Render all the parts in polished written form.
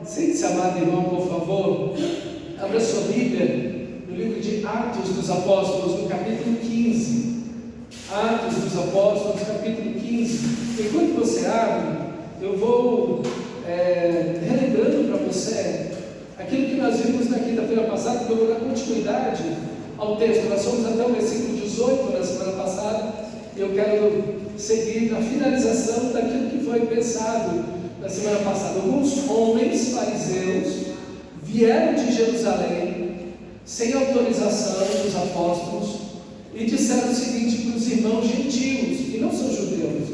Sente-se, amado irmão, por favor. Abra sua Bíblia no livro de Atos dos Apóstolos, no capítulo 15. Atos dos Apóstolos, capítulo 15. Enquanto você abre, eu vou relembrando para você aquilo que nós vimos na quinta-feira passada, que eu vou dar continuidade ao texto. Nós fomos até o versículo 18 na semana passada. Eu quero seguir na finalização daquilo que foi pensado na semana passada. Alguns homens fariseus vieram de Jerusalém sem autorização dos apóstolos e disseram o seguinte para os irmãos gentios, que não são judeus,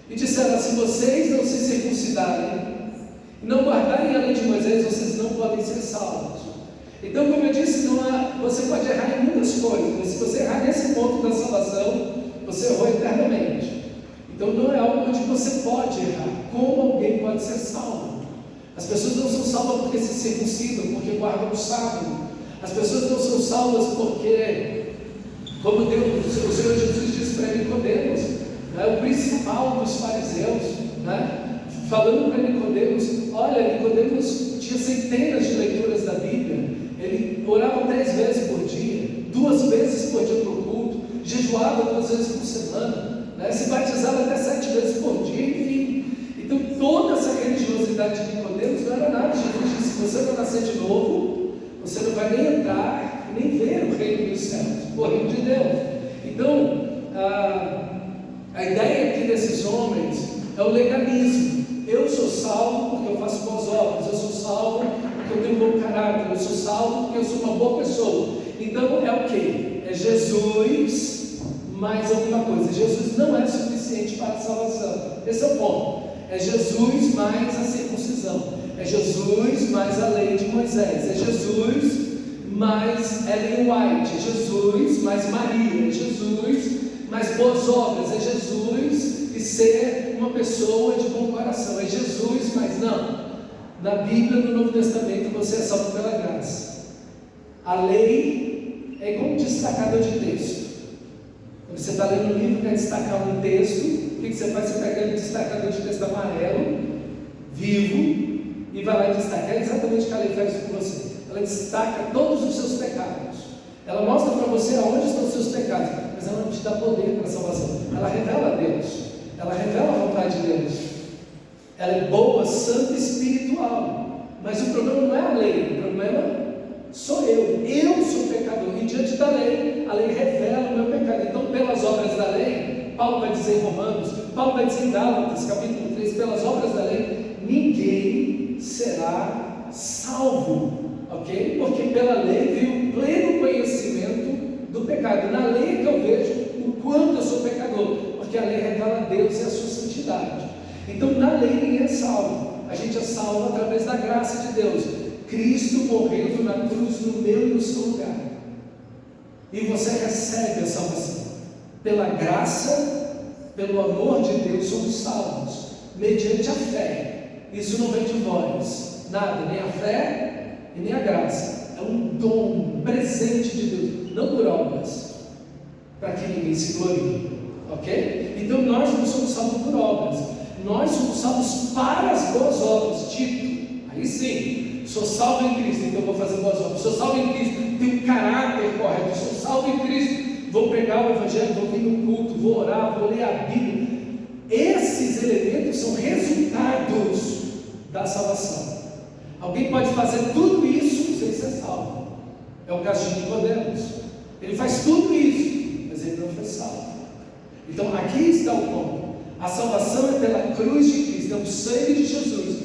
e disseram: se vocês não se circuncidarem, não guardarem a lei de Moisés, vocês não podem ser salvos. Então, como eu disse, você pode errar em muitas coisas, mas se você errar nesse ponto da salvação, você errou eternamente. Então não é algo onde você pode errar. Como alguém pode ser salvo? As pessoas não são salvas porque se circuncidam, porque guardam o sábado. As pessoas não são salvas porque, como Deus, o Senhor Jesus disse para Nicodemos, o principal dos fariseus, falando para Nicodemos: olha, Nicodemos tinha centenas de leituras da Bíblia, ele orava 3 vezes por dia, 2 vezes por dia para o culto, jejuava 2 vezes por semana, se batizava até 7 vezes por dia, enfim. Então toda essa religiosidade de Nicodemos não era nada. Jesus disse: se você não nascer de novo, você não vai nem entrar, nem ver o reino dos céus, o reino de Deus. Então a ideia aqui desses homens é o legalismo. Eu sou salvo porque eu faço boas obras, eu sou salvo porque eu tenho um bom caráter, eu sou salvo porque eu sou uma boa pessoa. Então é o que? É Jesus mais alguma coisa. Jesus não é suficiente para a salvação. Esse é o ponto. É Jesus mais a circuncisão, é Jesus mais a lei de Moisés, é Jesus mais Ellen White, é Jesus mais Maria, é Jesus mais boas obras, é Jesus e ser uma pessoa de bom coração, é Jesus mais não. Na Bíblia, no Novo Testamento, você é salvo pela graça. A lei é igual um destacador de texto. Quando você está lendo um livro, quer destacar um texto, o que você faz? Você pega aquele destacador de texto amarelo, vivo, e vai lá e destaca. É exatamente o que a lei faz com você. Ela destaca todos os seus pecados. Ela mostra para você aonde estão os seus pecados, mas ela não te dá poder para a salvação. Ela revela a Deus, ela revela a vontade de Deus. Ela é boa, santa e espiritual. Mas o problema não é a lei, o problema sou eu. Eu sou pecador, e diante da lei, a lei revela o meu pecado. Então, pelas obras da lei, Paulo vai dizer em Romanos, Paulo vai dizer em Gálatas, capítulo 3, pelas obras da lei, ninguém será salvo, ok? Porque pela lei veio o pleno conhecimento do pecado. Na lei é que eu vejo o quanto eu sou pecador, porque a lei revela a Deus e a sua santidade. Então, na lei ninguém é salvo. A gente é salvo através da graça de Deus. Cristo morrendo na cruz no meu e no seu lugar. E você recebe a salvação. Pela graça, pelo amor de Deus, somos salvos, mediante a fé. Isso não vem de vós, nada, nem a fé e nem a graça. É um dom, um presente de Deus, não por obras, para que ninguém se glorie, ok? Então nós não somos salvos por obras, nós somos salvos para as boas obras. Tito, aí sim, sou salvo em Cristo, então vou fazer boas obras. Sou salvo em Cristo, tenho um caráter correto. Sou salvo em Cristo, vou pegar o Evangelho, vou vir no culto, vou orar, vou ler a Bíblia. Esses elementos são resultados da salvação. Alguém pode fazer tudo isso sem ser salvo. É o caso de Nicodemos. Ele faz tudo isso, mas ele não foi salvo. Então aqui está o ponto. A salvação é pela cruz de Cristo, é o sangue de Jesus,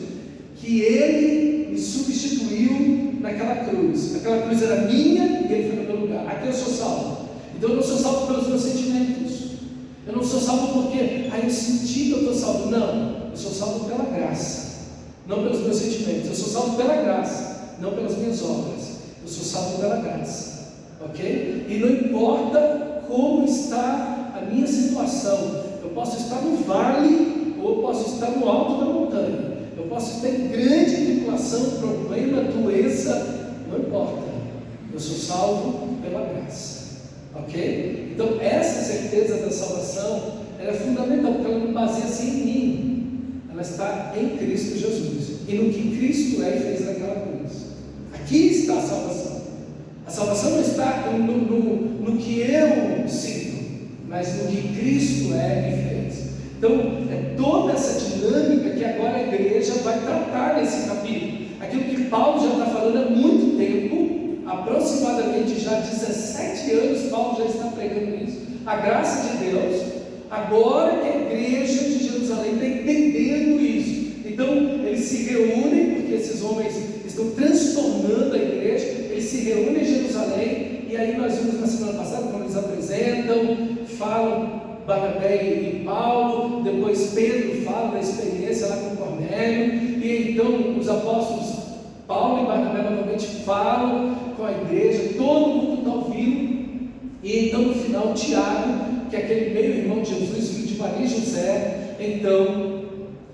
que Ele me substituiu naquela cruz. Aquela cruz era minha e Ele foi no meu lugar. Aqui eu sou salvo. Então eu não sou salvo pelos meus sentimentos. Eu não sou salvo porque eu senti que eu estou salvo. Não, eu sou salvo pela graça, não pelos meus sentimentos. Eu sou salvo pela graça, não pelas minhas obras. Eu sou salvo pela graça, ok? E não importa como está a minha situação. Eu posso estar no vale ou eu posso estar no alto da montanha. Eu posso estar em grande tribulação, problema, doença, não importa. Eu sou salvo pela graça, ok? Então essa certeza da salvação ela é fundamental, porque ela não baseia-se em mim, ela está em Cristo Jesus. e no que Cristo é e fez naquela cruz. Aqui está a salvação. A salvação não está no que eu sinto, mas no que Cristo é e fez. Então, é toda essa dinâmica que agora a igreja vai tratar nesse capítulo. Aquilo que Paulo já está falando há muito tempo, aproximadamente já 17 anos, Paulo já está pregando isso. A graça de Deus, agora que a igreja de Jerusalém está entendendo isso. Então, eles se reúnem, porque esses homens estão transformando a igreja, eles se reúnem em Jerusalém, e aí nós vimos na semana passada, quando eles apresentam, falam Barnabé e Paulo, depois Pedro fala da experiência lá com Cornélio, e então os apóstolos Paulo e Barnabé novamente falam com a igreja, todo mundo está ouvindo, e então no final Tiago, que é aquele meio-irmão de Jesus, filho de Maria e José, então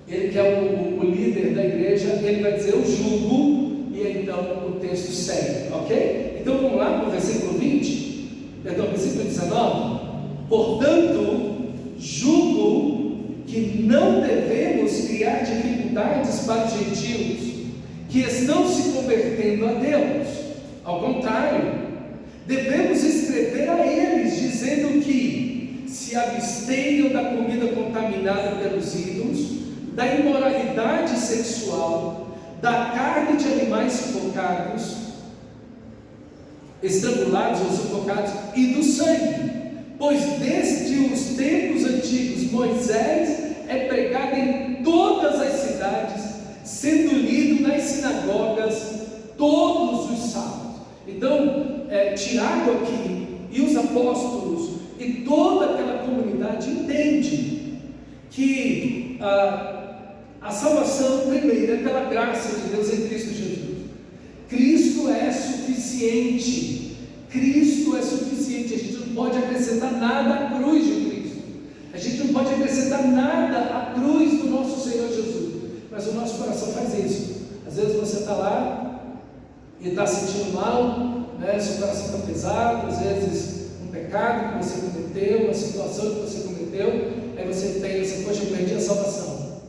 ele que é o líder da igreja, ele vai dizer: eu julgo, e então o texto segue, ok? Então vamos lá para o versículo 20, perdão, versículo 19. Portanto, julgo que não devemos criar dificuldades para os gentios que estão se convertendo a Deus. Ao contrário, devemos escrever a eles, dizendo que se abstenham da comida contaminada pelos ídolos, da imoralidade sexual, da carne de animais sufocados, estrangulados ou sufocados, e do sangue. Pois desde os tempos antigos, Moisés é pregado em todas as cidades, sendo lido nas sinagogas todos os sábados. Então, Tiago aqui, e os apóstolos, e toda aquela comunidade entende que a salvação primeiro é pela graça de Deus em Cristo Jesus. Cristo é suficiente. Cristo é suficiente. A gente não pode acrescentar nada à cruz de Cristo. A gente não pode acrescentar nada à cruz do nosso Senhor Jesus. Mas o nosso coração faz isso. Às vezes você está lá e está sentindo mal, né? Seu coração está pesado, às vezes um pecado que você cometeu, uma situação que você cometeu, aí você pensa: poxa, eu perdi a salvação,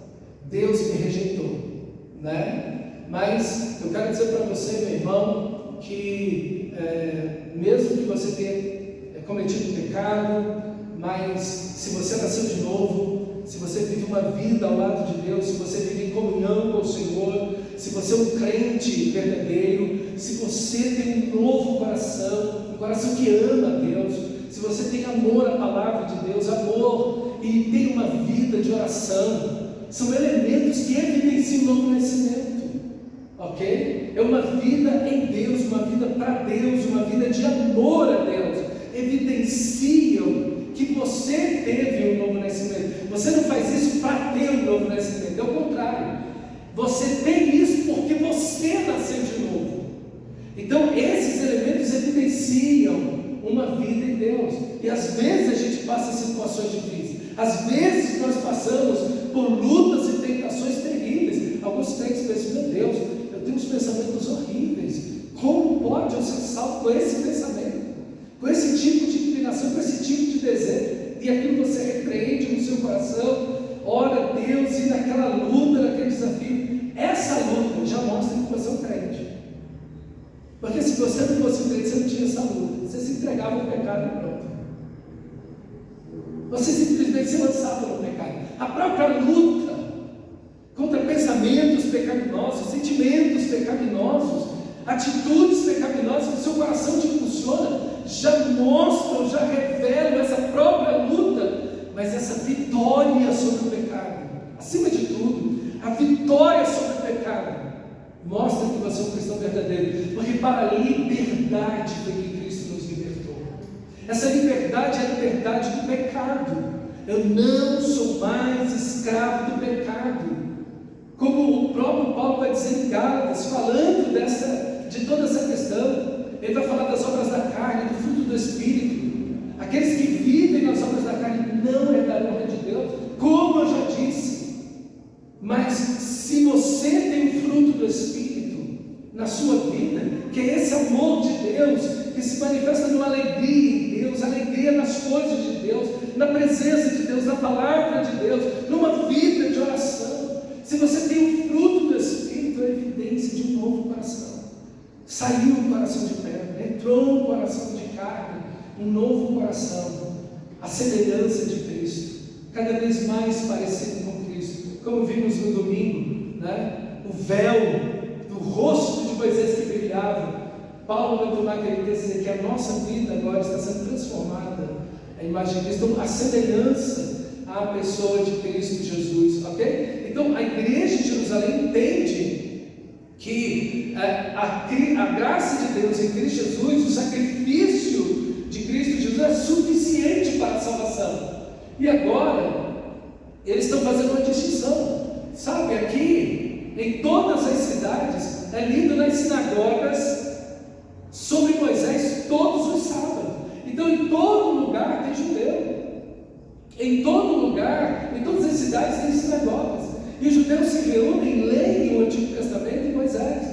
Deus me rejeitou, né? Mas eu quero dizer para você, meu irmão, que mesmo que você tenha cometido pecado, mas se você nasceu de novo, se você vive uma vida ao lado de Deus, se você vive em comunhão com o Senhor, se você é um crente verdadeiro, se você tem um novo coração, um coração que ama a Deus, se você tem amor à palavra de Deus, amor, e tem uma vida de oração, são elementos que evidenciam o novo nascimento, ok? É uma vida em Deus, uma vida para Deus, uma vida de amor a Deus, evidenciam que você teve um novo nascimento. Você não faz isso para ter um novo nascimento, é o contrário. Você tem isso porque você nasceu de novo. Então esses elementos evidenciam uma vida em Deus. E às vezes a gente passa situações difíceis, às vezes nós passamos por lutas e tentações terríveis. Alguns crentes pensam: meu Deus, eu tenho uns pensamentos horríveis, como pode eu ser salvo com esse pensamento, com esse tipo de inclinação, com esse tipo de desejo? E aquilo você repreende no seu coração, ora a Deus, e naquela luta, naquele desafio, essa luta já mostra que você é um crente. Porque se você não fosse um crente, você não tinha essa luta, você se entregava ao pecado e pronto. Você simplesmente se lançava no pecado. A própria luta contra pensamentos pecaminosos, sentimentos pecaminosos, atitudes pecaminosas que o seu coração te impulsiona, já mostram, já revelam essa própria luta, mas essa vitória sobre o pecado, acima de tudo, a vitória sobre o pecado, mostra que você é um cristão verdadeiro, porque para a liberdade foi que Cristo nos libertou. Essa liberdade é a liberdade do pecado. Eu não sou mais escravo do pecado, como o próprio Paulo vai dizer em Gálatas, falando de toda essa questão. Ele vai falar das obras da carne, do fruto do Espírito. Aqueles que vivem nas obras da carne não herdarão o reino de Deus, como eu já disse. Mas se você tem o fruto do Espírito na sua vida, que é esse amor de Deus, que se manifesta numa alegria em Deus, alegria nas coisas de Deus, na presença de Deus, na palavra de Deus, numa vida de oração. Se você tem o fruto do Espírito, Saiu o coração de pedra, entrou um coração de carne, um novo coração, a semelhança de Cristo, cada vez mais parecido com Cristo. Como vimos no domingo, né? O véu do rosto de Moisés que brilhava. Paulo vai tomar aquele texto e dizer que a nossa vida agora está sendo transformada à imagem de Cristo, então a semelhança à pessoa de Cristo Jesus, ok? Então a igreja de Jerusalém entende que a graça de Deus em Cristo Jesus, o sacrifício de Cristo Jesus é suficiente para a salvação. E agora eles estão fazendo uma distinção, sabe? Aqui em todas as cidades é lido nas sinagogas sobre Moisés todos os sábados. Então em todo lugar tem judeu, em todo lugar, em todas as cidades tem sinagogas, e os judeus se reúnem, leem o Antigo Testamento e Moisés.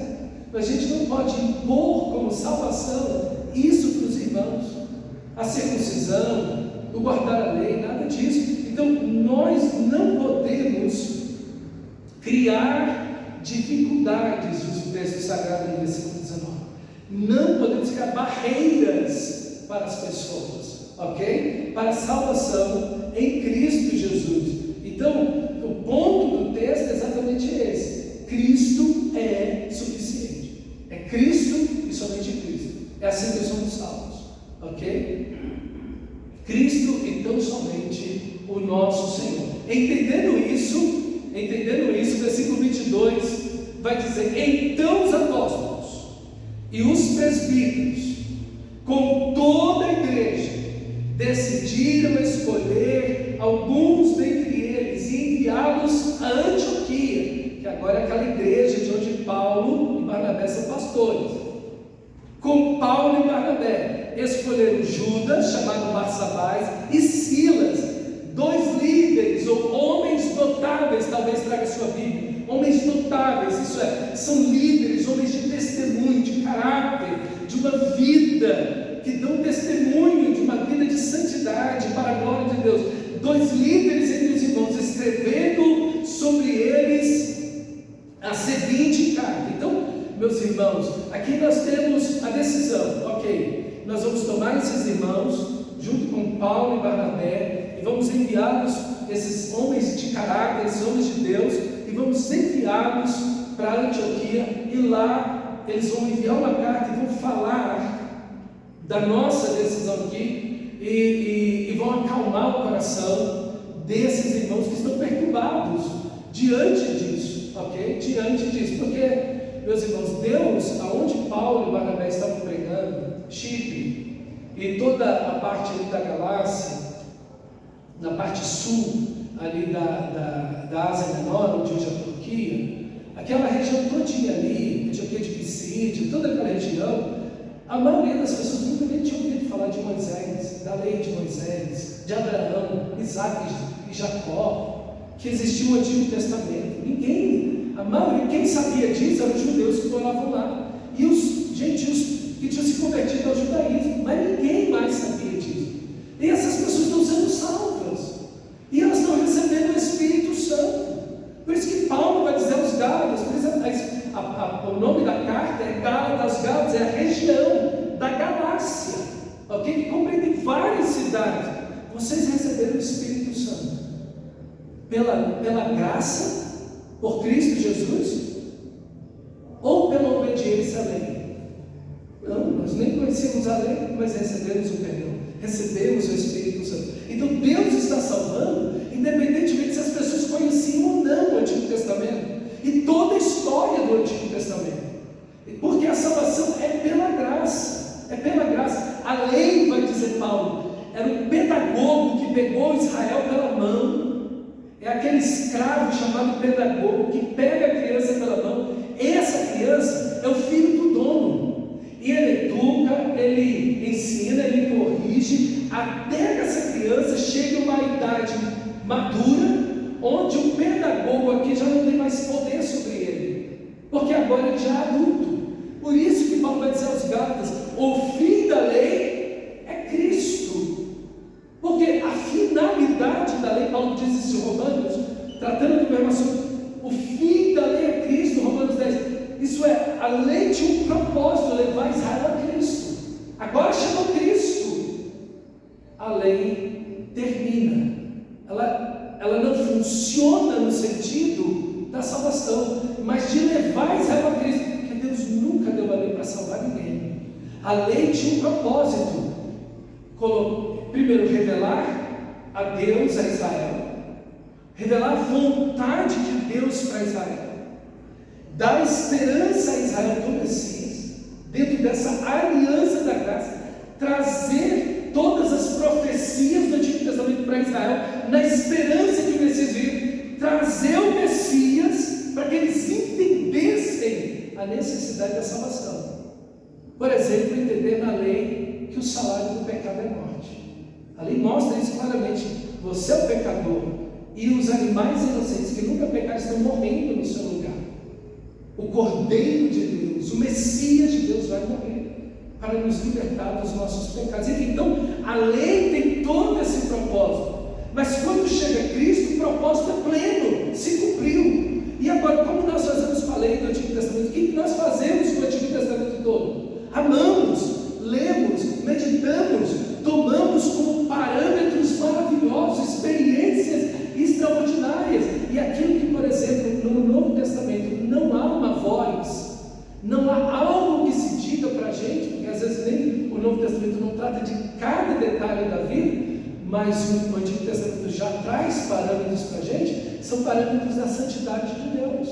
Mas a gente não pode impor como salvação isso para os irmãos, a circuncisão, o guardar a lei, nada disso. Então nós não podemos criar dificuldades, diz o texto sagrado no versículo 19. Não podemos criar barreiras para as pessoas, ok? Para a salvação em Cristo Jesus. Então, o ponto do texto é exatamente esse: Cristo é suficiente. É Cristo e somente Cristo. É assim que somos salvos, ok? Cristo e tão somente o nosso Senhor. Entendendo isso, versículo 22 vai dizer: então os apóstolos e os presbíteros, com toda a igreja, decidiram escolher alguns dentre eles e enviá-los a Antioquia, que agora é aquela igreja de onde Paulo e Barnabé são pastores. Com Paulo e Barnabé escolheram Judas, chamado Barsabás, e Silas, dois líderes ou homens notáveis, talvez traga sua Bíblia, homens notáveis, isso é, são líderes, homens de testemunho, de caráter, de uma vida que dão testemunho de uma vida de santidade para a glória de Deus. Dois líderes entre os irmãos, escrevendo sobre eles a seguinte carta. Então, meus irmãos, aqui nós temos a decisão, ok, nós vamos tomar esses irmãos, junto com Paulo e Barnabé, e vamos enviá-los, esses homens de caráter, esses homens de Deus, e vamos enviá-los para Antioquia, e lá eles vão enviar uma carta e vão falar da nossa decisão aqui, e vão acalmar o coração desses irmãos que estão perturbados diante disso, ok? Diante disso, porque, meus irmãos, Deus, aonde Paulo e Barnabé estavam pregando, Chipre e toda a parte ali da Galácia, na parte sul ali da Ásia Menor, onde hoje é a Turquia, aquela região todinha ali, Antioquia de Pisídia, toda aquela região, a maioria das pessoas nunca nem tinha ouvido falar de Moisés, da lei de Moisés, de Abraão, Isaac e Jacó, que existia o Antigo Testamento. Ninguém, a maioria, quem sabia disso eram os judeus que moravam lá, e os gentios que tinham se convertido ao judaísmo, mas ninguém mais sabia disso. E essas pessoas estão sendo salvas, e elas estão recebendo o Espírito Santo. Por isso que Paulo vai dizer aos Gálatas, por isso o nome da carta é Gálatas. Gálatas é a região da Galácia, ok? Que compreende várias cidades. Vocês receberam o Espírito Santo pela graça, por Cristo Jesus, ou pela obediência à lei? Não, nós nem conhecíamos a lei, mas recebemos o perdão, recebemos o Espírito Santo. Então Deus está salvando, independentemente se as pessoas conheciam ou não o Antigo Testamento e toda a história do Antigo Testamento, porque a salvação é pela graça, é pela graça. A lei, vai dizer Paulo, era um pedagogo que pegou Israel pela mão. É aquele escravo chamado pedagogo que pega a criança pela mão. Essa criança é o filho do dono, e ele educa, ele ensina, ele corrige, até que essa criança chegue a uma idade madura, onde o pedagogo aqui já não tem mais poder sobre ele, porque agora ele já é adulto. Por isso que Paulo vai dizer aos Gálatas: o fim da lei é Cristo, porque a finalidade da lei, Paulo diz isso em Romanos, tratando do mesmo assunto, o fim da lei é Cristo, Romanos 10. Isso é, a lei tinha um propósito, levar Israel a Cristo. Agora chegou Cristo, a lei termina. Ela não funciona no sentido da salvação, mas de levar Israel a Cristo, porque Deus nunca deu a lei para salvar ninguém. A lei tinha um propósito: primeiro, revelar a Deus a Israel, revelar a vontade de Deus para Israel, dar esperança a Israel do Messias, dentro dessa aliança da graça, trazer todas as profecias do Antigo Testamento para Israel, na esperança que o Messias viria, trazer o Messias para que eles entendessem a necessidade da salvação. Por exemplo, entender na lei que o salário do pecado é morte. A lei mostra isso claramente. Você é o pecador, e os animais inocentes que nunca pecaram estão morrendo no seu lugar. O Cordeiro de Deus, o Messias de Deus vai morrer para nos libertar dos nossos pecados. Então, a lei tem todo esse propósito, mas quando chega Cristo, o propósito é pleno, se cumpriu. E agora, como nós fazemos com a lei do Antigo Testamento? O que nós fazemos com o Antigo Testamento todo? Amamos, lemos, meditamos, tomamos como parâmetros maravilhosos, experiências extraordinárias. E aquilo que, por exemplo, no Novo Testamento não há uma voz, não há algo que se diga para a gente, porque às vezes nem o Novo Testamento não trata de cada detalhe da vida, mas o Antigo Testamento já traz parâmetros para a gente, são parâmetros da santidade de Deus,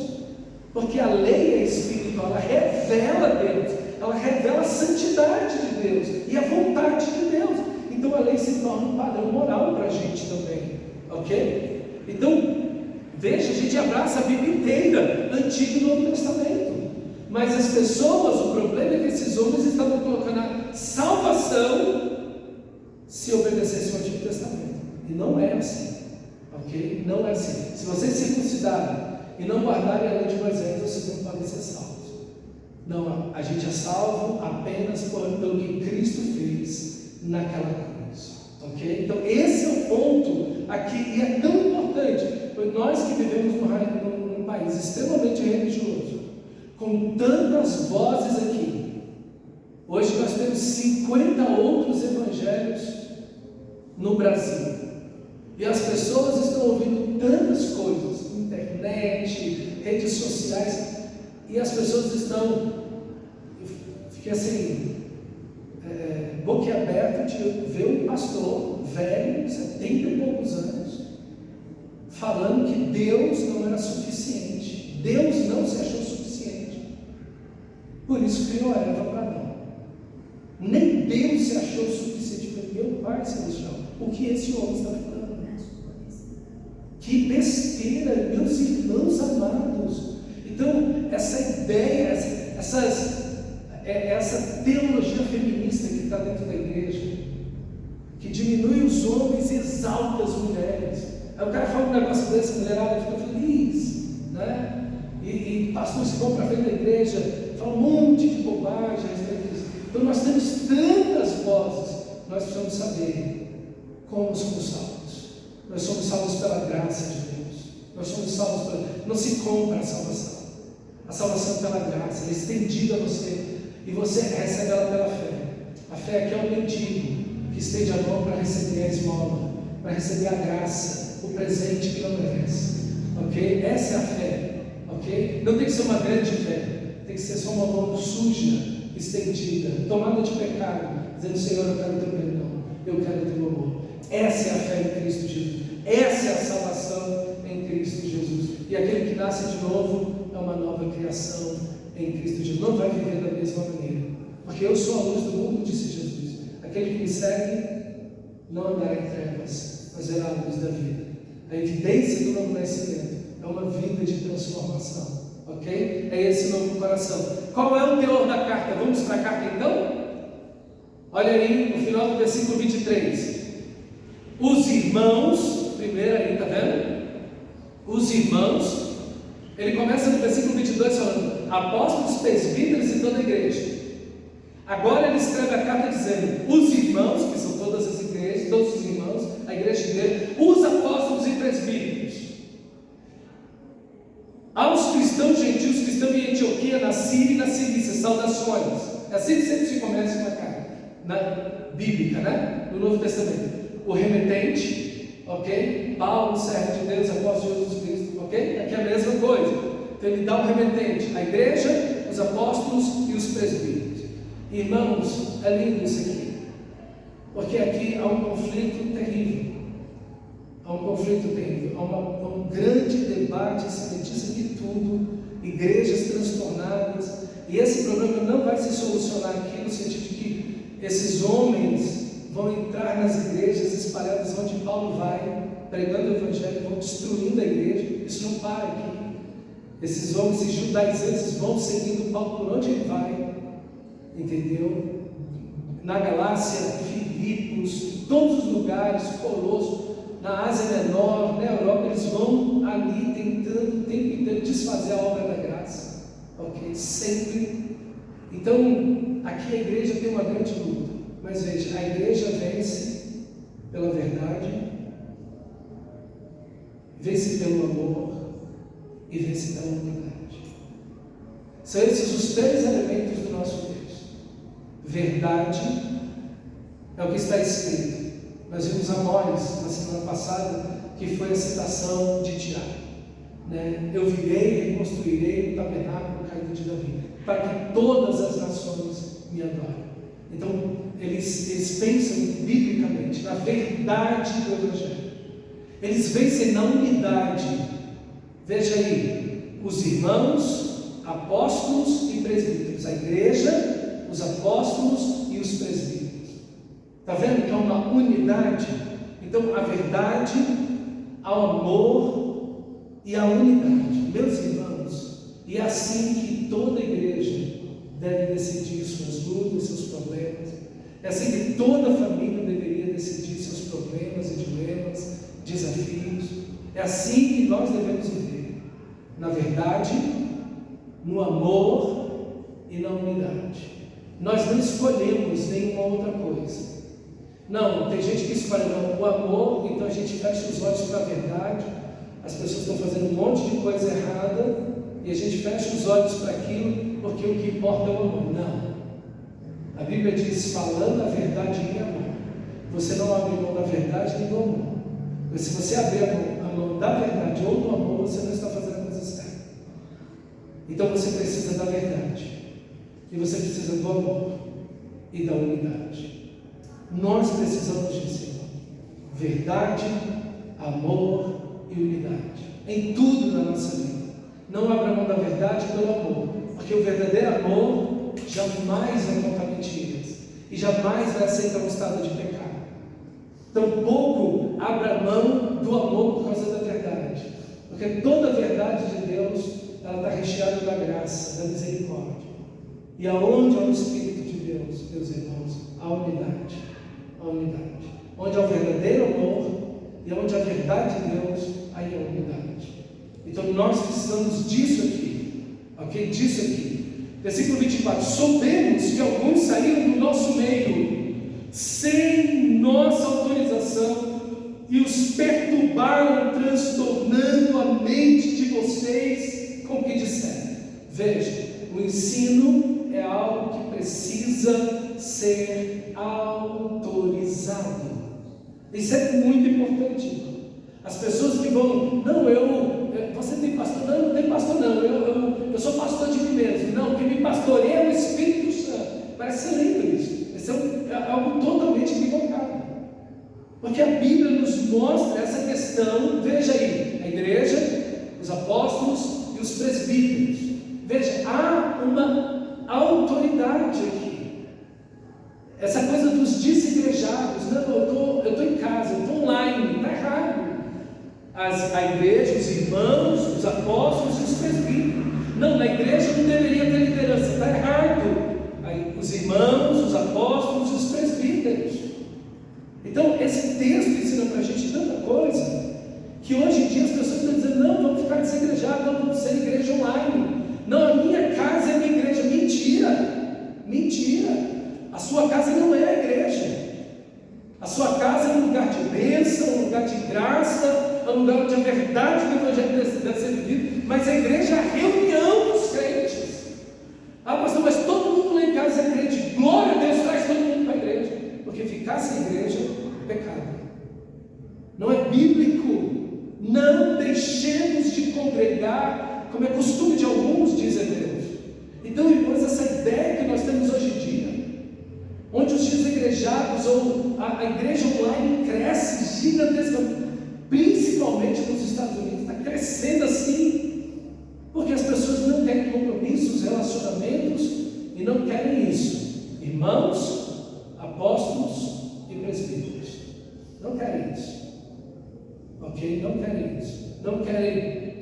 porque a lei é espiritual, ela revela Deus, ela revela a santidade de Deus e a vontade de Deus. Então a lei se torna um padrão moral para a gente também, ok? Então, veja, a gente abraça a Bíblia inteira, Antigo e Novo Testamento, mas as pessoas, o problema é que esses homens estavam colocando a salvação se obedecessem ao Antigo Testamento, e não é assim, ok? Não é assim. Se vocês circuncidarem e não guardarem a lei de Moisés, vocês não podem ser salvos. Não, a gente é salvo apenas pelo que Cristo fez naquela cruz, ok? Então esse é o ponto aqui, e é tão importante, pois nós que vivemos num país extremamente religioso, com tantas vozes aqui, hoje nós temos 50 outros evangelhos no Brasil, e as pessoas estão ouvindo tantas coisas, internet, redes sociais, e as pessoas estão, fiquei assim, boquiaberto de ver um pastor velho, 70 e poucos anos, falando que Deus não era suficiente, Deus não se achou suficiente, por isso criou a Eva para Adão. Nem Deus se achou suficiente, foi meu Pai celestial. O que esse homem está falando? Que besteira, meus irmãos amados. Então, essa ideia, essa teologia feminista que está dentro da igreja, que diminui os homens e exalta as mulheres. Aí o cara fala um negócio desse, a mulherada fica feliz, né? E pastores que vão para frente da igreja falam um monte de bobagem a respeito disso. Então nós temos tantas vozes, nós precisamos saber como somos salvos. Nós somos salvos pela graça de Deus. Nós somos salvos pela... Não se compra a salvação. A salvação pela graça, ela é estendida a você, e você recebe ela pela fé. A fé aqui é um mendigo que estende a mão para receber a esmola, para receber a graça, o presente que não merece, ok? Essa é a fé, ok? Não tem que ser uma grande fé, tem que ser só uma mão suja, estendida, tomada de pecado, dizendo: Senhor, eu quero teu perdão, eu quero teu amor. Essa é a fé em Cristo Jesus, essa é a salvação em Cristo Jesus. E aquele que nasce de novo é uma nova criação em Cristo Jesus, não vai viver da mesma maneira, porque eu sou a luz do mundo, disse Jesus. Aquele que me segue não andará em trevas, mas verá a luz da vida. A evidência do novo nascimento é uma vida de transformação, ok? É esse novo coração. Qual é o teor da carta? Vamos para a carta então? Olha aí no final do versículo 23. Os irmãos, primeiro aí, está vendo? Os irmãos, ele começa no versículo 22 falando: apóstolos, presbíteros e toda a igreja. Agora ele escreve a carta dizendo: os irmãos, que são todas as igrejas, todos os irmãos, a igreja, os apóstolos e presbíteros, aos cristãos gentios que estão em Antioquia, Antioquia, na Síria e na Cilícia, saudações. É assim que sempre se começa uma carta, na bíblica, né? No Novo Testamento. O remetente, ok? Paulo, servo de Deus, apóstolo de Jesus Cristo, ok? Aqui é a mesma coisa. Então ele dá o remetente, a igreja, os apóstolos e os presbíteros. Irmãos, é lindo isso aqui, porque aqui há um conflito terrível. Há um conflito terrível, há um grande debate acerca disso de tudo, igrejas transtornadas, e esse problema não vai se solucionar aqui no sentido de que esses homens vão entrar nas igrejas espalhadas onde Paulo vai, pregando o evangelho, vão destruindo a igreja. Isso não para aqui. Esses homens, esses judaizantes, vão seguindo Paulo por onde ele vai, entendeu? Na Galácia, Filipos, em todos os lugares, Colosso, na Ásia Menor, na Europa, eles vão ali tentando o tempo inteiro desfazer a obra da graça, ok? Sempre. Então, aqui a igreja tem uma grande luta, mas veja, a igreja vence pela verdade, vence pelo amor e vence pela unidade. São esses os três elementos do nosso texto. Verdade é o que está escrito. Nós vimos Amós na semana passada, que foi a citação de Tiago, né? Eu virei e reconstruirei o tabernáculo caído de Davi, para que todas as nações me adorem. Então, eles pensam biblicamente na verdade do Evangelho. Eles vencem na unidade. Veja aí, os irmãos, apóstolos e presbíteros, a igreja, os apóstolos e os presbíteros. Está vendo que é uma unidade? Então, a verdade, ao amor e a unidade. Meus irmãos, e é assim que toda igreja deve decidir suas lutas, seus problemas. É assim que toda família deveria decidir seus problemas e dilemas, desafios. É assim que nós devemos viver. Na verdade, no amor e na unidade. Nós não escolhemos nenhuma outra coisa. Não, tem gente que escolhe o amor, então a gente fecha os olhos para a verdade. As pessoas estão fazendo um monte de coisa errada e a gente fecha os olhos para aquilo, porque o que importa é o amor. Não. A Bíblia diz, falando a verdade em amor. Você não abre mão da verdade nem do amor. Porque se você abrir a mão da verdade ou do amor, você não está fazendo a coisa certa. Então você precisa da verdade. E você precisa do amor e da unidade. Nós precisamos disso, irmão. Verdade, amor e unidade. Em tudo na nossa vida. Não abra mão da verdade pelo amor. Porque o verdadeiro amor jamais vai contar mentiras. E jamais vai aceitar um estado de pecado. Tampouco abra mão do amor por causa da verdade. Porque toda a verdade de Deus, ela está recheada da graça, da misericórdia. E aonde há o Espírito de Deus, meus irmãos, há unidade. A unidade. Onde há o verdadeiro amor e onde há a verdade de Deus, aí há unidade. Então nós precisamos disso aqui, ok? Disso aqui. Versículo 24: soubemos que alguns saíram do nosso meio sem nossa autorização e os perturbaram, transtornando a mente de vocês com o que disseram. Veja, o ensino é algo que precisa ser autorizado. Isso é muito importante. As pessoas que vão, você tem pastor? Não tem pastor não, eu sou pastor de mim mesmo. Não, quem me pastoreia é o Espírito Santo. Parece ser lindo isso. Isso é algo totalmente equivocado. Porque a Bíblia nos mostra essa questão. Veja aí, a igreja, os apóstolos e os presbíteros. Veja, há uma autoridade aqui. Essa coisa dos desigrejados, não, eu estou em casa, eu estou online, está errado. A igreja, os irmãos, os apóstolos e os presbíteros. Não, na igreja não deveria ter liderança, está errado. Aí, os irmãos, os apóstolos e os presbíteros. Então, esse texto ensina para a gente tanta coisa, que hoje em dia as pessoas estão dizendo, não, vamos ficar desigrejados, não vamos ser igreja online. Não, a minha casa é a minha igreja. Mentira! Mentira! A sua casa não é a igreja. A sua casa é um lugar de bênção, um lugar de graça, é um lugar onde a verdade do Evangelho deve ser vivido, mas a igreja é a reunião dos crentes. Não deixemos de congregar, como é costume de alguns, diz Hebreus. Então, irmãos, essa ideia que nós temos hoje em dia, onde os desigrejados ou a igreja online cresce gigantescamente, principalmente nos Estados Unidos, está crescendo assim, porque as pessoas não querem compromissos, relacionamentos, e não querem isso. Irmãos, apóstolos e presbíteros, não querem isso, ok? Não querem isso, não querem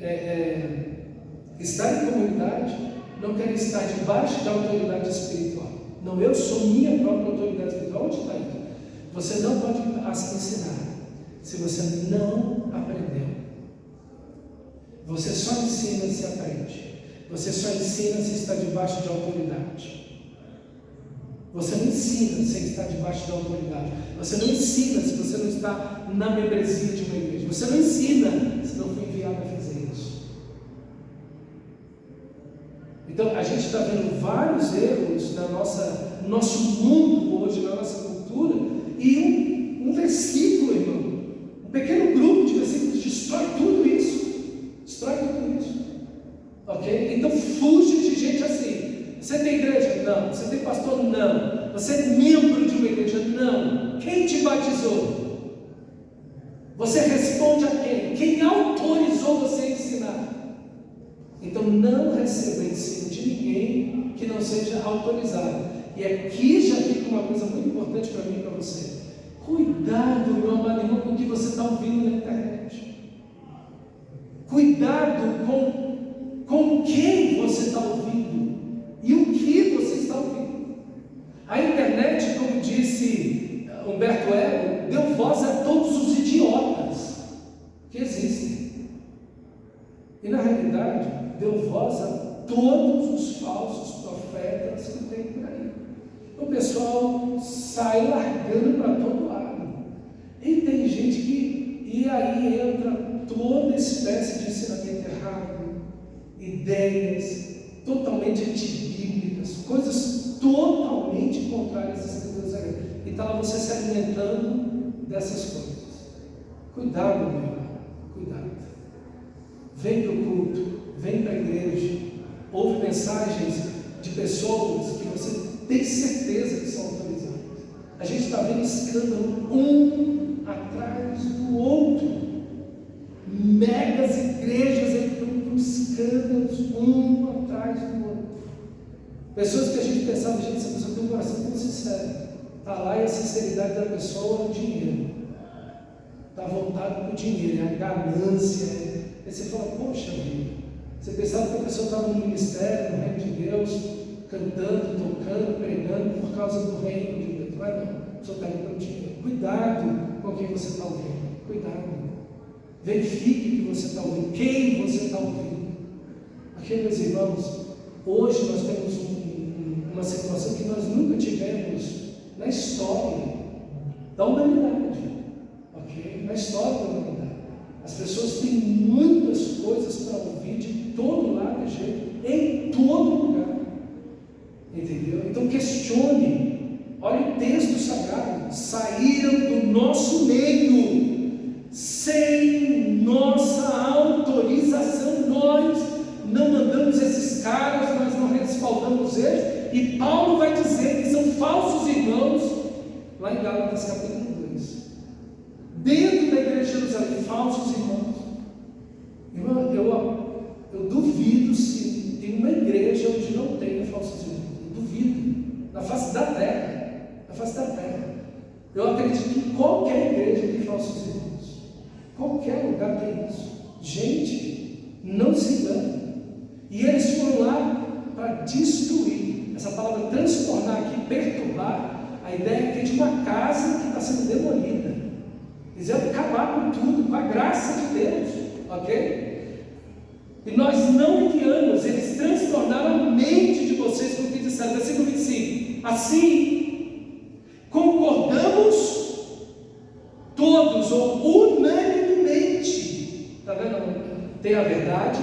estar em comunidade, não querem estar debaixo da autoridade espiritual. Não, eu sou minha própria autoridade espiritual. Onde está isso? Você não pode ensinar se você não aprendeu. Você só ensina se aprende. Você só ensina se está debaixo de autoridade. Você não ensina sem estar debaixo da autoridade. Você não ensina se você não está na membresia de uma igreja. Você não ensina se não foi enviado a fazer isso. Então, a gente está vendo vários erros no nosso mundo hoje, na nossa cultura, e um versículo, irmão, um pequeno grupo de versículos destrói tudo isso. Destrói tudo isso. Ok? Então, fuja de gente assim. Você tem igreja? Não. Você tem pastor? Não. Você é membro de uma igreja? Não. Quem te batizou? Você responde a quem? Quem autorizou você a ensinar? Então, não receba ensino de ninguém que não seja autorizado. E aqui já fica uma coisa muito importante para mim e para você. Cuidado, meu amado irmão, com o que você está ouvindo na internet. Cuidado com quem você está ouvindo e o que você está ouvindo. A internet, como disse Humberto Eco, deu voz a todos os idiotas que existem. E na realidade, deu voz a todos os falsos profetas que tem por aí. O pessoal sai largando para todo lado. E tem gente e aí entra toda espécie de ensinamento errado, ideias totalmente antibíblicas, coisas totalmente contrárias às escrituras sagradas. E está lá você se alimentando dessas coisas. Cuidado, meu irmão, cuidado. Vem para o culto, vem para a igreja, ouve mensagens de pessoas que você tem certeza que são autorizadas. A gente está vendo escândalo um atrás do outro. Megas igrejas estão com escândalos um atrás do outro. Pessoas que a gente pensava, gente, essa pessoa tem um coração tão sincero. Está lá e a sinceridade da pessoa é o dinheiro. Está voltado para o dinheiro, é a ganância. Aí você fala, poxa vida, você pensava que a pessoa estava no ministério, no reino de Deus, cantando, tocando, pregando por causa do reino de Deus. Mas não, a pessoa está indo pelo dinheiro. Cuidado com quem você está ouvindo. Cuidado. Verifique o que você está ouvindo, quem você está ouvindo. Aqui, meus irmãos, hoje nós temos uma situação que nós nunca tivemos na história da humanidade. Ok? Na história da humanidade. As pessoas têm muitas coisas para ouvir de todo lado, em todo lugar. Entendeu? Então questione. Olha o texto sagrado. Saíram do nosso meio sem nossa autorização. Nós não mandamos esses caras, nós não respaldamos eles. E Paulo vai dizer que são falsos irmãos, lá em Gálatas capítulo 2. Dentro da igreja de Jerusalém, falsos irmãos. Irmão, eu duvido se tem uma igreja onde não tenha falsos irmãos. Eu duvido. Na face da terra. Na face da terra. Eu acredito que qualquer igreja tem falsos irmãos. Qualquer lugar tem isso. Gente, não se engane. E eles foram lá para destruir. Essa palavra transtornar aqui, perturbar, a ideia aqui de uma casa que está sendo demolida. Eles iam acabar com tudo, com a graça de Deus, ok? E nós não enviamos, eles transtornaram a mente de vocês com o que disseram. Versículo 25: assim, concordamos todos, ou unanimemente, está vendo? Tem a verdade,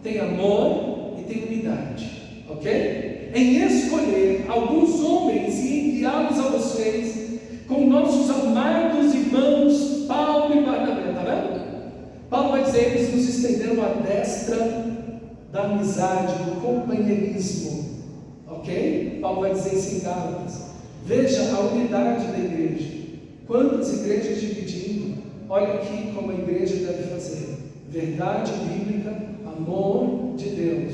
tem amor e tem unidade, ok? Em escolher alguns homens e enviá-los a vocês, com nossos amados irmãos Paulo e Barnabé, está vendo? Paulo deles nos estenderam a destra da amizade, do companheirismo. Ok? Paulo vai dizer isso em Gálatas. Veja a unidade da igreja. Quantas igrejas dividindo? Olha aqui como a igreja deve fazer: verdade bíblica, amor de Deus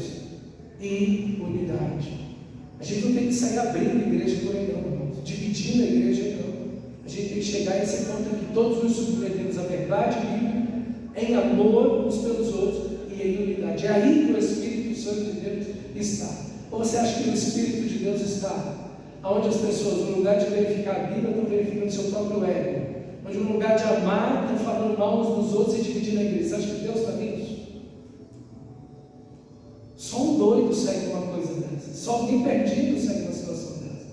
e unidade. A gente não tem que sair abrindo a igreja por aí não, irmãos. Dividindo a igreja não. A gente tem que chegar a esse ponto em que todos nos submetemos à verdade bíblica, em amor uns pelos outros e em unidade. É aí que o Espírito Santo de Deus está. Ou você acha que o Espírito de Deus está onde as pessoas, no lugar de verificar a Bíblia, estão verificando o seu próprio ego? Onde no lugar de amar, estão falando mal uns dos outros e dividindo a igreja? Você acha que Deus está nisso? Só um doido segue uma coisa dessa. Só alguém perdido segue uma situação dessa.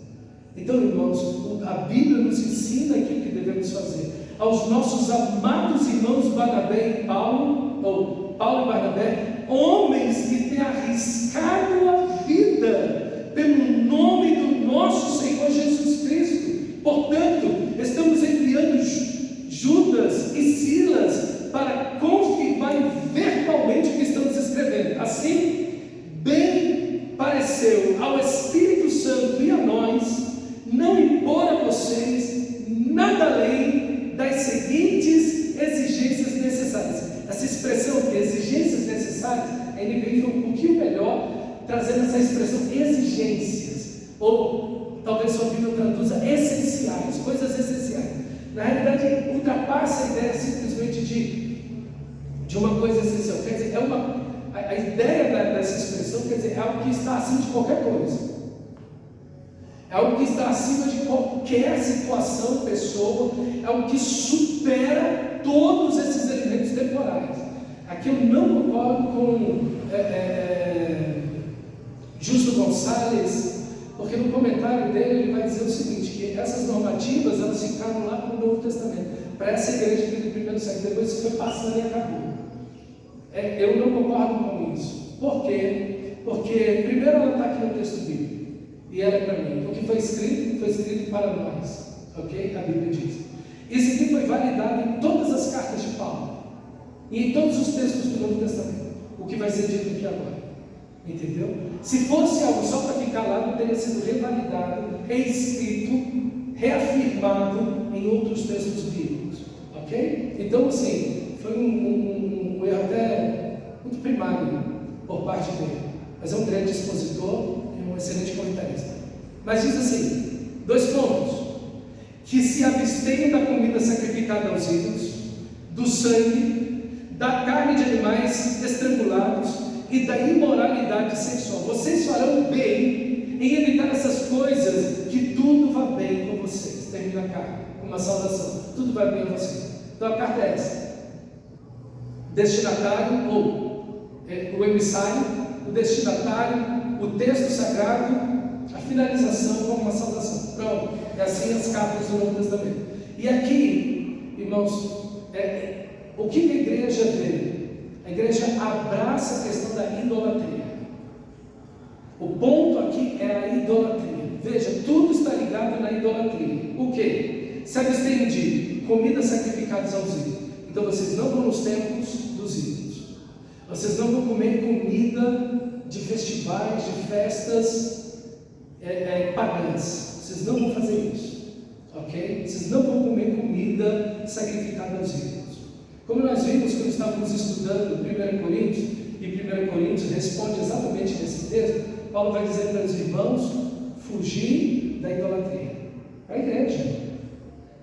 Então, irmãos, a Bíblia nos ensina aquilo que devemos fazer. Aos nossos amados irmãos Barnabé e Paulo e Barnabé, homens que têm arriscado a vida pelo nome do nosso Senhor Jesus Cristo. Portanto, estamos enviando Judas e Silas para confirmar verbalmente o que estamos escrevendo. Assim, bem pareceu ao Espírito Santo e a nós não impor a vocês nada além das seguintes exigências necessárias. Essa expressão que exigências necessárias, ele veio um pouquinho melhor, trazendo essa expressão exigências, ou talvez sua Bíblia traduza essenciais, coisas essenciais. Na realidade, ultrapassa a ideia simplesmente de uma coisa essencial. Quer dizer, a ideia dessa expressão, quer dizer, é algo que está acima de qualquer coisa. É algo que está acima de qualquer situação, pessoa. É algo que supera todos esses elementos temporais. Aqui eu não concordo com Justo Gonçalves, porque no comentário dele ele vai dizer o seguinte, que essas normativas elas ficaram lá no Novo Testamento, para essa igreja aqui do primeiro século, depois isso foi passando e acabou. Eu não concordo com isso. Por quê? Porque primeiro ela está aqui no texto bíblico, e ela é para mim. O que foi escrito para nós, ok? A Bíblia diz. Isso aqui foi validado em todas as cartas de Paulo, e em todos os textos do Novo Testamento, o que vai ser dito aqui agora. Entendeu? Se fosse algo só para ficar lá, não teria sido revalidado, reescrito, reafirmado em outros textos bíblicos, ok? Então, assim, foi um erro até muito primário por parte dele, mas é um grande expositor e um excelente comentarista. Mas diz assim, 2 pontos: que se abstenham da comida sacrificada aos ídolos, do sangue, da carne de animais estrangulados e da imoralidade sexual. Vocês farão bem em evitar essas coisas, que tudo vá bem com vocês. Termina a carta com uma saudação: tudo vai bem com vocês. Então a carta é essa: destinatário, ou o emissário, o destinatário, o texto sagrado, a finalização com uma saudação. Pronto, é assim as cartas do Novo Testamento. E aqui, irmãos, o que a igreja vê? A igreja abraça a questão da idolatria. O ponto aqui é a idolatria. Veja, tudo está ligado na idolatria. O que? Se abstém de comidas sacrificadas aos ídolos. Então vocês não vão nos templos dos ídolos. Vocês não vão comer comida de festivais, de festas pagãs. Vocês não vão fazer isso. Ok? Vocês não vão comer comida sacrificada aos ídolos. Como nós vimos quando estávamos estudando 1 Coríntios, e 1 Coríntios responde exatamente nesse texto, Paulo vai dizer para os irmãos: fugir da idolatria. Para a igreja,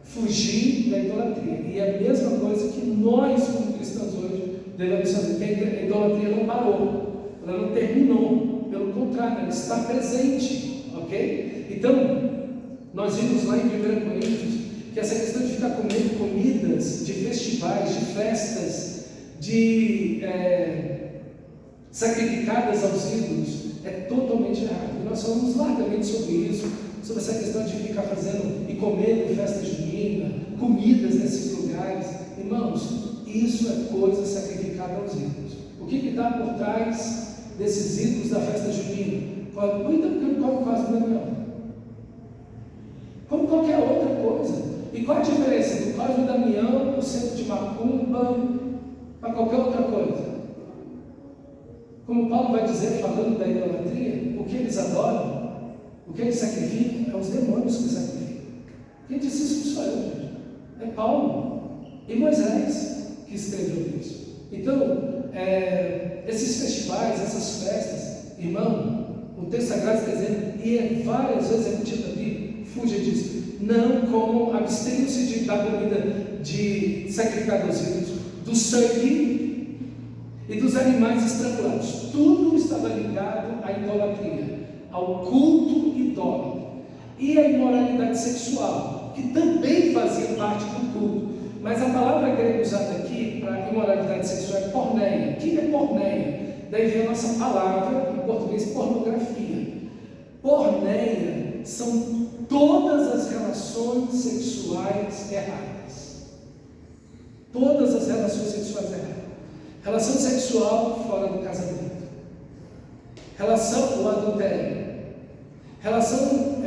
fugir da idolatria. E é a mesma coisa que nós, como cristãos hoje, devemos fazer, porque a idolatria não parou, ela não terminou, pelo contrário, ela está presente, ok? Então, nós vimos lá em 1 Coríntios, que essa questão de ficar comendo comidas de festivais, de festas, sacrificadas aos ídolos, é totalmente errado. E nós falamos largamente sobre isso, sobre essa questão de ficar fazendo e comendo festa junina, comidas nesses lugares. Irmãos, isso é coisa sacrificada aos ídolos. O que está por trás desses ídolos da festa junina? Muita porque não come quase nada, não. Como qualquer outra coisa. E qual a diferença do Cosme Damião, o centro de Macumba, para qualquer outra coisa. Como Paulo vai dizer, falando da idolatria, o que eles adoram, o que eles sacrificam, é os demônios que sacrificam. Quem disse isso sou eu, gente. É Paulo e Moisés que escreveu isso. Então, esses festivais, essas festas, irmão, o texto sagrado está dizendo, e várias vezes é repetido na Bíblia, fuja disso. Não comam, abstenham-se da comida de sacrificar aos ídolos, do sangue e dos animais estrangulados. Tudo estava ligado à idolatria, ao culto idólatra. E a imoralidade sexual, que também fazia parte do culto. Mas a palavra grega usada aqui para imoralidade sexual é porneia. O que é porneia? Daí vem a nossa palavra, em português, pornografia. Porneia são todas as relações sexuais erradas. Todas as relações sexuais erradas. Relação sexual fora do casamento. Relação do adultério. Relação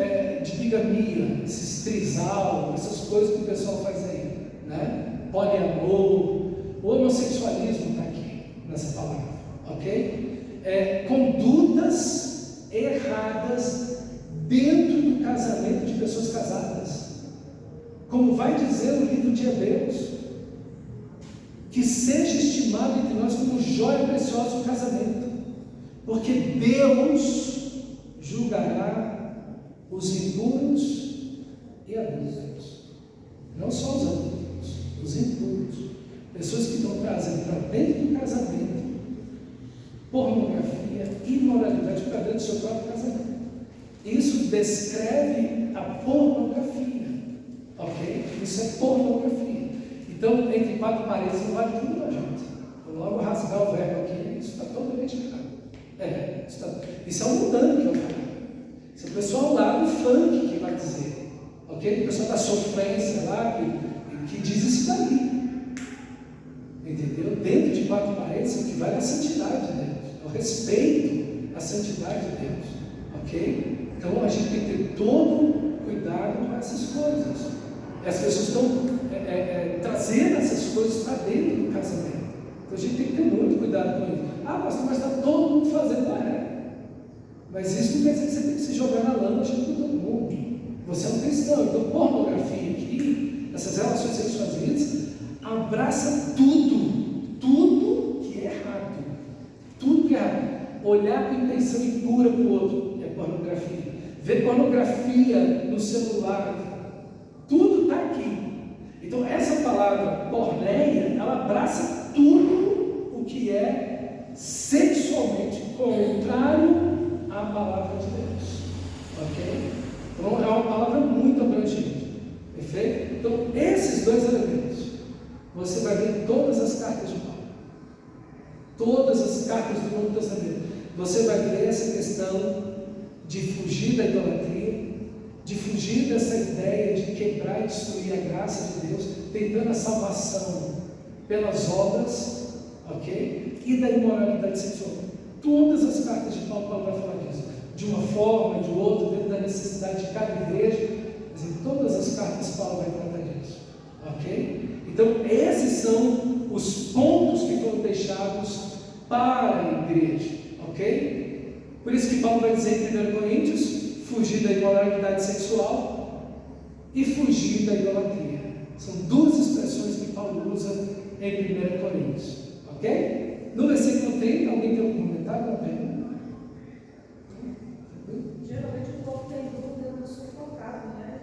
de bigamia, esses trisal, essas coisas que o pessoal faz aí, né? Poliamor, o homossexualismo está aqui, nessa palavra, ok? Condutas erradas dentro do casamento de pessoas casadas. Como vai dizer o livro de Hebreus, que seja estimado entre nós como joia preciosa o casamento, porque Deus julgará os impuros e adúlteros, não só os adúlteros, os impuros, pessoas que estão trazendo para dentro do casamento pornografia, imoralidade para dentro do seu próprio casamento. Isso descreve a pornografia, ok? Isso é pornografia. Então, entre quatro paredes não vale tudo, não, gente. Vou logo rasgar o verbo aqui, isso está totalmente errado. Isso é um mundano que eu falo. Isso é o pessoal lá do funk que vai dizer, ok? O pessoal da sofrência lá que diz isso daí, entendeu? Dentro de quatro paredes, o que vale é a santidade de Deus, é o respeito à santidade de Deus, ok? Então a gente tem que ter todo cuidado com essas coisas. As pessoas estão trazendo essas coisas para dentro do casamento. Então a gente tem que ter muito cuidado com isso. Ah, pastor, mas está todo mundo fazendo, não é? Mas isso não quer dizer que você tem que se jogar na lama junto com todo mundo. Você é um cristão. Então, pornografia aqui, essas relações sexuais ilícitas, abraça tudo que é errado. Tudo que é errado. Olhar com intenção impura para o outro é pornografia. Ver pornografia no celular, tudo está aqui. Então, essa palavra porneia, ela abraça tudo o que é sexualmente contrário à palavra de Deus, ok? Então é uma palavra muito abrangente, perfeito? Então esses dois elementos você vai ver em todas as cartas de Paulo, todas as cartas do Novo Testamento. Você vai ver essa questão de fugir da idolatria, de fugir dessa ideia de quebrar e destruir a graça de Deus, tentando a salvação pelas obras, ok? E da imoralidade sexual. Todas as cartas de Paulo vai falar disso, de uma forma, de outra, dentro da necessidade de cada igreja, mas em todas as cartas Paulo vai tratar disso, ok? Então esses são os pontos que foram deixados para a igreja, ok? Por isso que Paulo vai dizer em 1 Coríntios, fugir da imoralidade sexual e fugir da idolatria. São duas expressões que Paulo usa em 1 Coríntios, ok? No versículo 30, alguém tem algum comentário? Uma pergunta? Geralmente o povo tem dúvida no sufocado, né?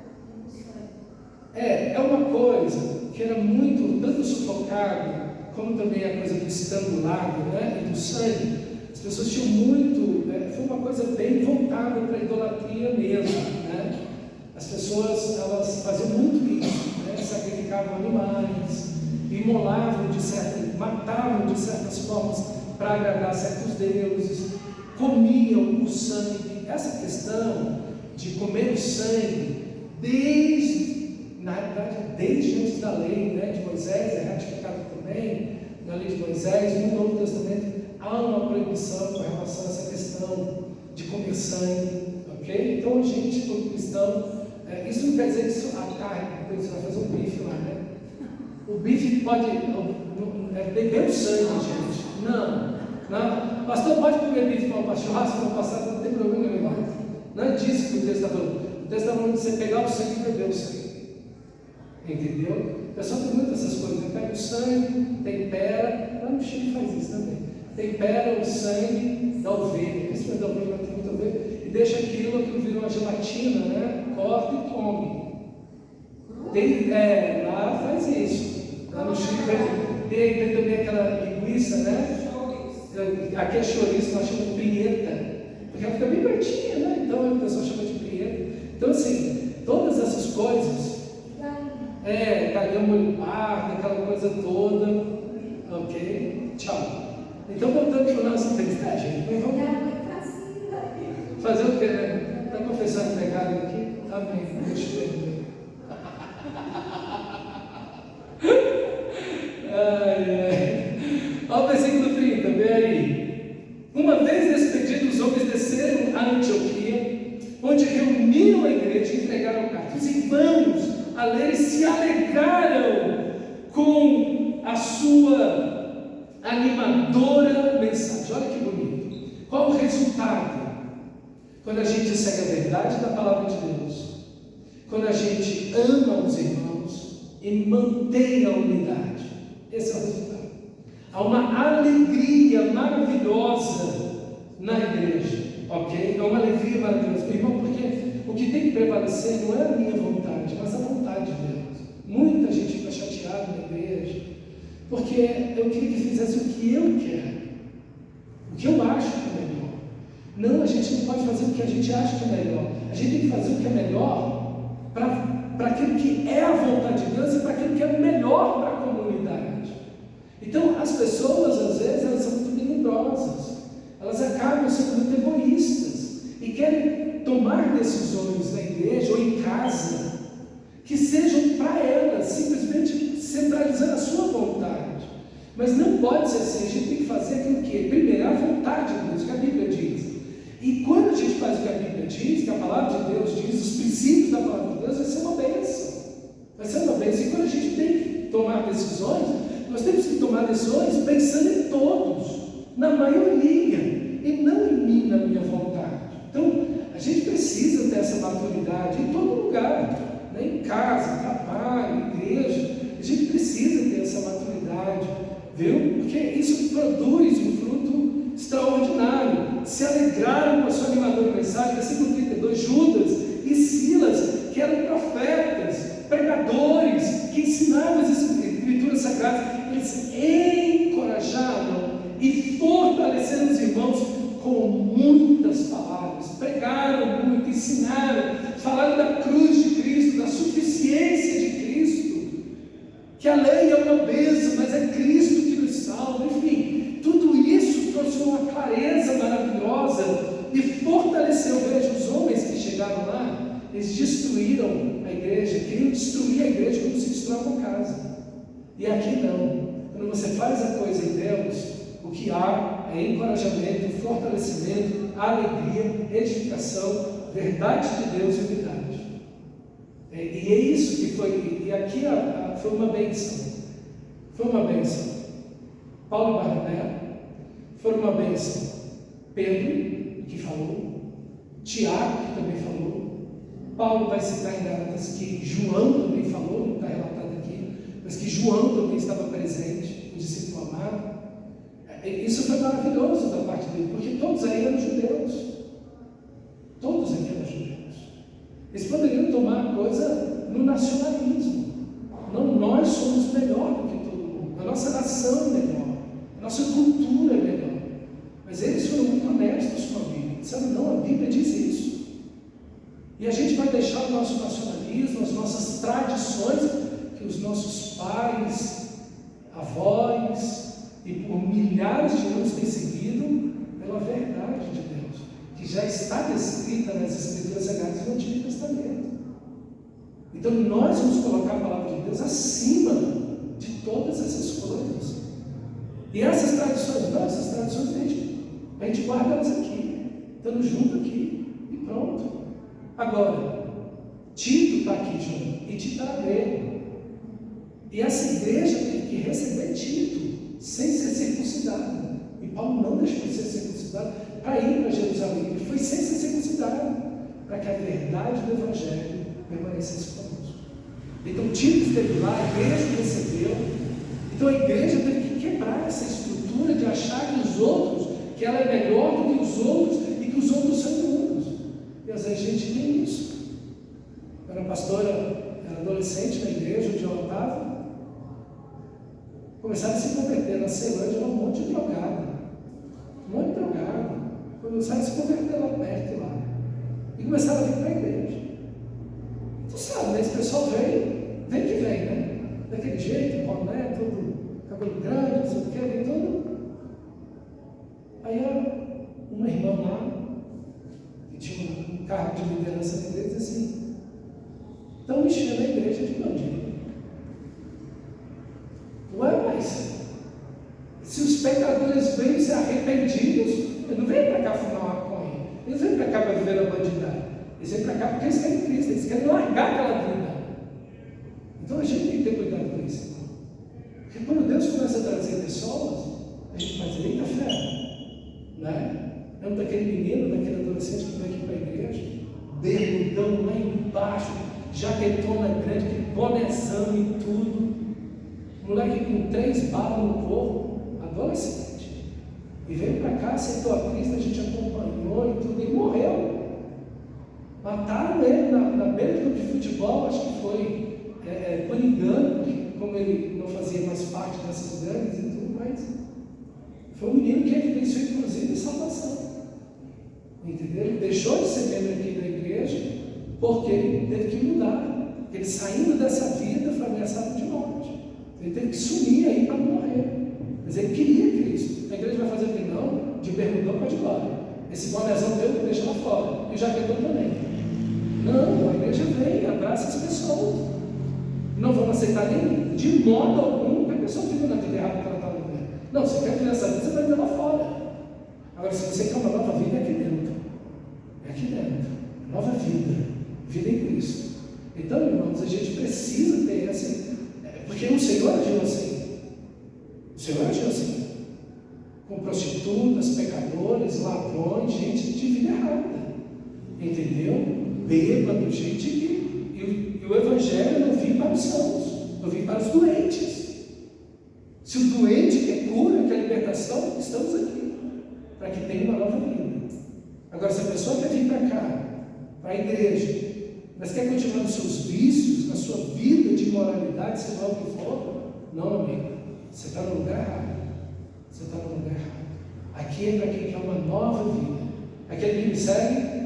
É uma coisa que era muito, tanto sufocado, como também a coisa do estrangulado, né? E do sangue. As pessoas tinham muito, foi uma coisa bem voltada para a idolatria mesmo, né? As pessoas, elas faziam muito isso, né? Sacrificavam animais, imolavam matavam de certas formas para agradar certos deuses, comiam o sangue. Essa questão de comer o sangue, na realidade, desde antes da lei, né, de Moisés, é ratificado também na lei de Moisés, no Novo Testamento, há uma proibição com relação a essa questão de comer sangue, ok? Então a gente, como cristão, isso não quer dizer que a carne, você vai fazer um bife lá, né? O bife pode, é beber o sangue, gente. Não. Pastor, pode comer bife para o churrasco, para passar, não tem problema nenhum. Não é disso que o texto está falando. O texto está falando de você pegar o sangue e beber o sangue. Entendeu? O pessoal tem muitas essas coisas, né? Pega o sangue, tempera, lá no Chile faz isso também. Tempera o sangue da ovelha, principalmente da ovelha, tem muita ovelha, e deixa aquilo vira uma gelatina, né? Corta e come. Lá faz isso. Lá no Chile tem também aquela linguiça, né? Aqui é chouriço, nós chamamos de pinheta, porque ela fica bem pertinha, né? Então o pessoal chama de pinheta. Então, assim, todas essas coisas, galinha molho pardo, aquela coisa toda, ok? Tchau. Então, voltando para o nosso texto, gente? Vamos fazer o quê, né? Está confessando o pecado aqui? Amém. Deixa eu ver. Olha o versículo 30, vê aí. Uma vez despedidos, os homens desceram a Antioquia, onde reuniram a igreja e entregaram cartas. Os irmãos, a ler, se alegraram com a sua animadora mensagem. Olha que bonito. Qual o resultado? Quando a gente segue a verdade da palavra de Deus, quando a gente ama os irmãos e mantém a unidade. Esse é o resultado. Há uma alegria maravilhosa na igreja, ok? É uma alegria maravilhosa, irmão, porque o que tem que prevalecer não é a minha vontade, mas a vontade de Deus. Muita gente fica chateada na igreja, porque eu queria que fizesse o que eu quero, o que eu acho que é melhor. Não, a gente não pode fazer o que a gente acha que é melhor. A gente tem que fazer o que é melhor para aquilo que é a vontade de Deus e para aquilo que é melhor para a comunidade. Então, as pessoas, às vezes, elas são muito melindrosas, elas acabam sendo muito egoístas e querem tomar decisões na igreja ou em casa que sejam para elas, simplesmente centralizando a sua vontade. Mas não pode ser assim. A gente tem que fazer aquilo que, primeiro, é a vontade de Deus, que a Bíblia diz. E quando a gente faz o que a Bíblia diz, que a palavra de Deus diz, os princípios da palavra de Deus, vai ser uma bênção. Vai ser uma bênção. E quando a gente tem que tomar decisões, nós temos que tomar decisões pensando em todos, na maioria, e não em mim, na minha vontade. Então, a gente precisa ter essa maturidade em todo lugar, né? Em casa, trabalho, igreja. A gente precisa ter essa maturidade, viu? Porque isso produz um fruto extraordinário. Se alegraram com a sua animadora mensagem, versículo 32, Judas e Silas, que eram profetas, pregadores, que ensinavam as escrituras sagradas, eles encorajaram e fortaleceram os irmãos com muitas palavras, pregaram muito, ensinaram, falaram da cruz de Cristo, da suficiência de Cristo, que a lei é uma bênção, mas é Cristo que nos salva. Enfim, tudo isso trouxe uma clareza maravilhosa e fortaleceu. Veja, os homens que chegaram lá, eles destruíram a igreja, queriam destruir a igreja como se destrói uma casa. E aqui não. Quando você faz a coisa em Deus, o que há é encorajamento, fortalecimento, alegria, edificação, verdade de Deus e unidade. E é isso que foi. E aqui foi uma bênção. Foi uma bênção. Paulo e Barnabé foram uma bênção. Pedro, que falou, Tiago, que também falou. Paulo vai citar em Gálatas que João também falou, não está relatado aqui, mas que João também estava presente, o discípulo amado. Isso foi maravilhoso da parte dele, porque todos aí eram judeus. Todos aqui eram judeus. Eles poderiam tomar a coisa no nacionalismo. Não, nós somos melhor do que todo mundo. A nossa nação é melhor. A nossa cultura é melhor. Mas eles foram muito honestos com a Bíblia. Sabe, não, a Bíblia diz isso. E a gente vai deixar o nosso nacionalismo, as nossas tradições, que os nossos pais, avós, e por milhares de anos têm seguido pela verdade de Deus, que já está descrita nas Escrituras Sagradas do Antigo Testamento. Então nós vamos colocar a palavra de Deus acima de todas essas coisas. E essas tradições, não, essas tradições a gente guarda elas aqui, estamos juntos aqui, e pronto. Agora, Tito está aqui junto, e Tito era grego. E essa igreja teve que receber Tito, sem ser circuncidado. E Paulo não deixou de ser circuncidado para ir para Jerusalém. Ele foi sem ser circuncidado, para que a verdade do Evangelho permanecesse conosco. Então Tito esteve lá, a igreja recebeu. Então a igreja teve que quebrar essa estrutura de achar que os outros, que ela é melhor do que os outros e que os outros são imundos. E às vezes a gente tem isso. Eu era pastora, era adolescente na igreja onde eu estava. Começaram a se converter na Ceilândia, era um monte de drogado. Um monte de drogado. Começaram a se converter lá perto lá. E começaram a vir para a igreja. Tu sabe, né? Esse pessoal vem que vem, né? Daquele jeito, boné, todo cabelo grande, não sei o que, vem todo. Aí uma irmã lá, que tinha um cargo de liderança na igreja, disse assim: estão enchendo a igreja de bandido. Ué, mas se os pecadores vêm ser arrependidos, eles não vêm para cá fumar maconha, eles vêm para cá para viver na bandidagem, eles vêm para cá porque eles querem Cristo, eles querem largar aquela vida. Então a gente tem que ter cuidado com isso. Porque quando Deus começa a trazer pessoas, a gente faz eita fé, né? Lembra daquele menino, daquele adolescente que veio aqui para a igreja, bermudão lá embaixo, jaquetona grande, que bonézão e tudo, moleque com 3 balas no corpo, adolescente, e veio para cá, aceitou a Cristo, a gente acompanhou e tudo, e morreu. Mataram ele na beira do campo de futebol, acho que foi por engano, como ele não fazia mais parte dessas gangues e tudo mais. Foi um menino que evidenciou inclusive salvação. Entendeu? Ele deixou de ser membro aqui da igreja porque ele teve que mudar. Ele saindo dessa vida foi ameaçado de morte. Ele teve que sumir aí para não morrer. Mas ele queria Cristo. A igreja vai fazer o que? Não, de bermudão pode ir embora. Esse bonézão dele deixa lá fora. E o jaquetão também. Não, a igreja vem, abraça as pessoas. Não vamos aceitar nem de modo algum que a pessoa vive na vida errada que ela está vivendo. Não, você quer viver essa vida, você vai viver lá fora. Agora, se você quer uma nova vida, é aqui dentro. É aqui dentro. Nova vida. Vida em Cristo. Então, irmãos, a gente precisa ter essa. Porque o Senhor agiu assim. O Senhor agiu assim. Com prostitutas, pecadores, ladrões, gente de vida errada. Entendeu? Bêbado, gente que. E o Evangelho não vim para os sãos, não vim para os doentes. Se o doente quer cura, quer libertação, estamos aqui, para que tenha uma nova vida. Agora, se a pessoa quer vir para cá, para a igreja, mas quer continuar nos seus vícios, na sua vida de imoralidade, seja lá o que for, não, amigo, você está no lugar errado. Você está no lugar errado. Aqui é para quem quer uma nova vida. Aquele que me segue,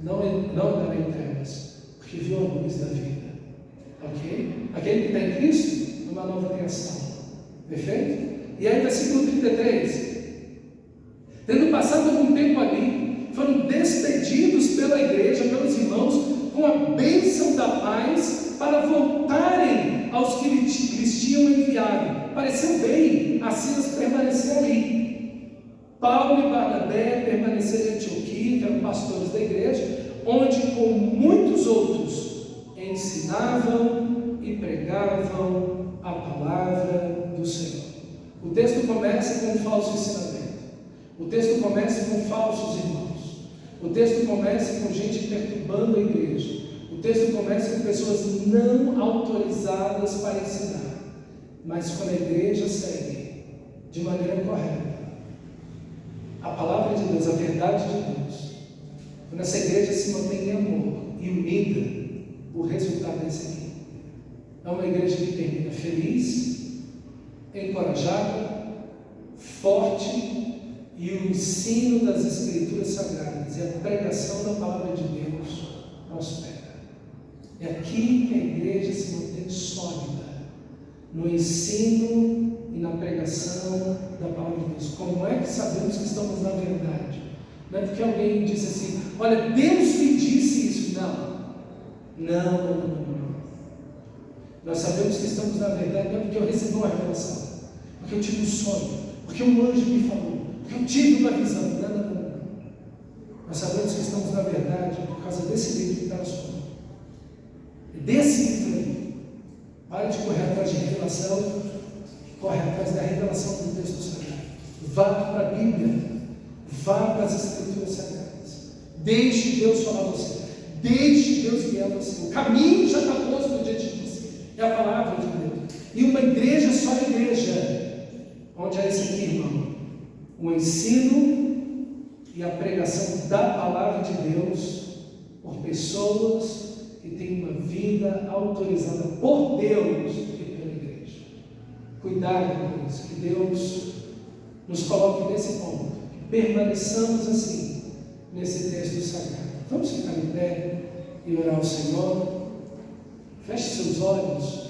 não andará em trevas, porque viu a luz da vida. Ok? Aquele que está em Cristo, uma nova criação. Perfeito? E aí, versículo 33. Tendo passado algum tempo ali, foram despedidos pela igreja, pelos irmãos, com a bênção da paz, para voltarem aos que lhes tinham enviado. Pareceu bem a Silas permanecer ali. Paulo e Barnabé permaneceram em Antioquia, que eram pastores da igreja, onde com muitos outros ensinavam e pregavam a palavra do Senhor. O texto começa com um falso ensinamento. O texto começa com falsos irmãos. O texto começa com gente perturbando a igreja. O texto começa com pessoas não autorizadas para ensinar. Mas quando a igreja segue de maneira correta a palavra de Deus, a verdade de Deus, quando essa igreja se mantém em amor e unida, o resultado é esse aqui. É uma igreja que termina feliz, encorajada, forte, e o ensino das Escrituras Sagradas e a pregação da palavra de Deus prospera. É aqui que a igreja se mantém sólida, no ensino e na pregação da palavra de Deus. Como é que sabemos que estamos na verdade? Não é porque alguém disse assim: olha, Deus me disse isso. Não. Nós sabemos que estamos na verdade não é porque eu recebi uma revelação, porque eu tive um sonho, porque um anjo me falou, porque eu tive uma visão. Não. Nós sabemos que estamos na verdade por causa desse livro que está na sua mão. É desse livro aí. A Pare de correr atrás de revelação, corre atrás da revelação do texto sagrado. Vá para a Bíblia, vá para as Escrituras Sagradas. Deixe Deus falar a você, deixe Deus guiar você. O caminho já está posto diante de você, é a palavra de Deus. E uma igreja, só igreja, onde é esse aqui, irmão? O ensino e a pregação da palavra de Deus por pessoas que têm uma vida autorizada por Deus e pela igreja. Cuidado com isso, que Deus nos coloque nesse ponto, que permaneçamos assim, nesse texto sagrado. Vamos ficar em pé e orar ao Senhor. Feche seus olhos.